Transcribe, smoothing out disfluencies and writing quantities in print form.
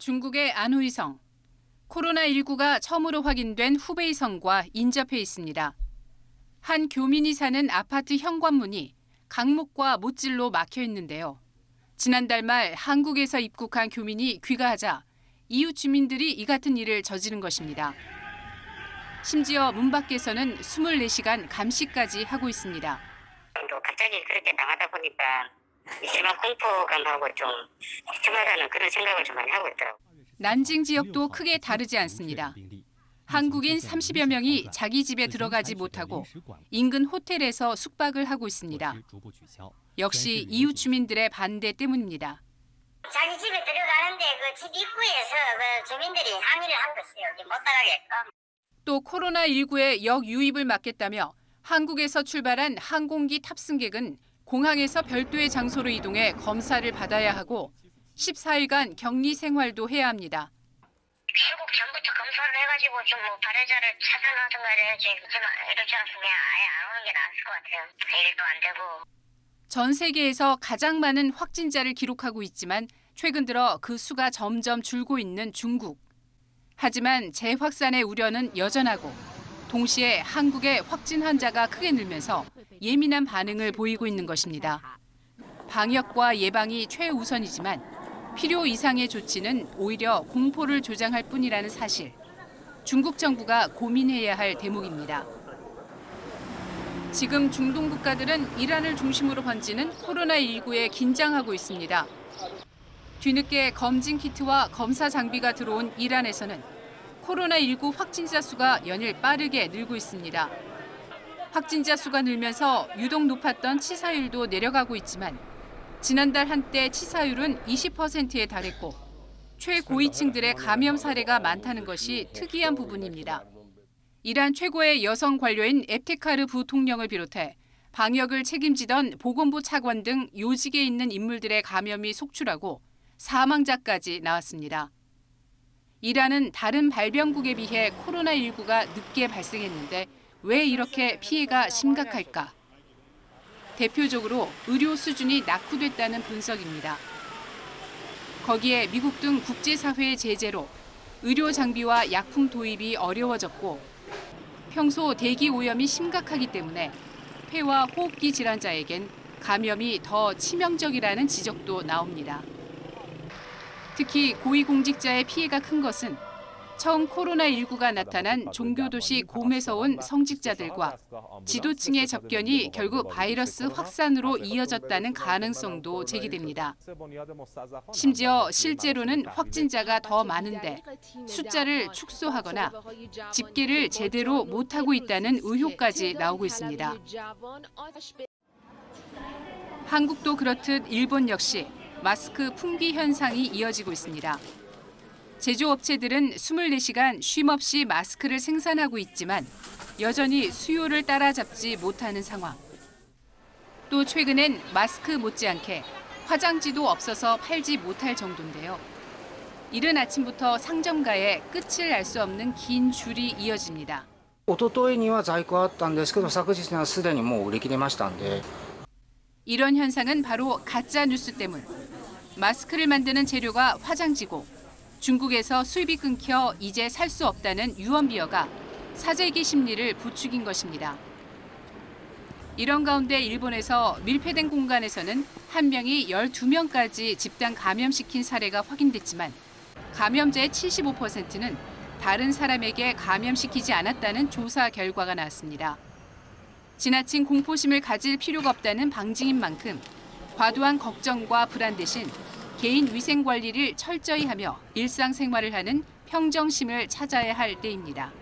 중국의 안후이성. 코로나19가 처음으로 확인된 후베이성과 인접해 있습니다. 한 교민이 사는 아파트 현관문이 강목과 못질로 막혀 있는데요. 지난달 말 한국에서 입국한 교민이 귀가하자 이웃 주민들이 이 같은 일을 저지른 것입니다. 심지어 문 밖에서는 24시간 감시까지 하고 있습니다. 갑자기 그렇게 나가다 보니까 심한 공포감하고 좀 심하다는 그런 생각을 좀 많이 하고 있더라고요. 난징 지역도 크게 다르지 않습니다. 한국인 30여 명이 자기 집에 들어가지 못하고 인근 호텔에서 숙박을 하고 있습니다. 역시 이웃 주민들의 반대 때문입니다. 자기 집에 들어가는데 그 집 입구에서 그 주민들이 항의를 하고 있어요. 못 나가게끔. 또 코로나19의 역유입을 막겠다며 한국에서 출발한 항공기 탑승객은 공항에서 별도의 장소로 이동해 검사를 받아야 하고 14일간 격리 생활도 해야 합니다. 출국 전부터 검사를 해가지고 좀 발해자를 찾아나든가 해야지. 이렇지 않으면 아예 안 오는 게 나을 것 같아요. 일도 안 되고. 전 세계에서 가장 많은 확진자를 기록하고 있지만 최근 들어 그 수가 점점 줄고 있는 중국. 하지만 재확산의 우려는 여전하고 동시에 한국의 확진 환자가 크게 늘면서 예민한 반응을 보이고 있는 것입니다. 방역과 예방이 최우선이지만 필요 이상의 조치는 오히려 공포를 조장할 뿐이라는 사실. 중국 정부가 고민해야 할 대목입니다. 지금 중동 국가들은 이란을 중심으로 번지는 코로나19에 긴장하고 있습니다. 뒤늦게 검진 키트와 검사 장비가 들어온 이란에서는 코로나19 확진자 수가 연일 빠르게 늘고 있습니다. 확진자 수가 늘면서 유독 높았던 치사율도 내려가고 있지만 지난달 한때 치사율은 20%에 달했고 최고위층들의 감염 사례가 많다는 것이 특이한 부분입니다. 이란 최고의 여성 관료인 앱테카르 부통령을 비롯해 방역을 책임지던 보건부 차관 등 요직에 있는 인물들의 감염이 속출하고 사망자까지 나왔습니다. 이란은 다른 발병국에 비해 코로나19가 늦게 발생했는데 왜 이렇게 피해가 심각할까? 대표적으로 의료 수준이 낙후됐다는 분석입니다. 거기에 미국 등 국제사회의 제재로 의료 장비와 약품 도입이 어려워졌고 평소 대기 오염이 심각하기 때문에 폐와 호흡기 질환자에겐 감염이 더 치명적이라는 지적도 나옵니다. 특히 고위공직자의 피해가 큰 것은 처음 코로나19가 나타난 종교도시 곰에서 온 성직자들과 지도층의 접견이 결국 바이러스 확산으로 이어졌다는 가능성도 제기됩니다. 심지어 실제로는 확진자가 더 많은데 숫자를 축소하거나 집계를 제대로 못하고 있다는 의혹까지 나오고 있습니다. 한국도 그렇듯 일본 역시 마스크 품귀 현상이 이어지고 있습니다. 제조업체들은 24시간 쉼없이 마스크를 생산하고 있지만 여전히 수요를 따라잡지 못하는 상황. 또 최근엔 마스크 못지않게 화장지도 없어서 팔지 못할 정도인데요. 이른 아침부터 상점가에 끝을 알 수 없는 긴 줄이 이어집니다. 一昨日には在庫あったんですけど、昨日にはすでにもう売り切れましたんで。 이런 현상은 바로 가짜 뉴스 때문. 마스크를 만드는 재료가 화장지고 중국에서 수입이 끊겨 이제 살 수 없다는 유언비어가 사재기 심리를 부추긴 것입니다. 이런 가운데 일본에서 밀폐된 공간에서는 한 명이 12명까지 집단 감염시킨 사례가 확인됐지만 감염자의 75%는 다른 사람에게 감염시키지 않았다는 조사 결과가 나왔습니다. 지나친 공포심을 가질 필요가 없다는 방증인 만큼 과도한 걱정과 불안 대신 개인 위생 관리를 철저히 하며 일상생활을 하는 평정심을 찾아야 할 때입니다.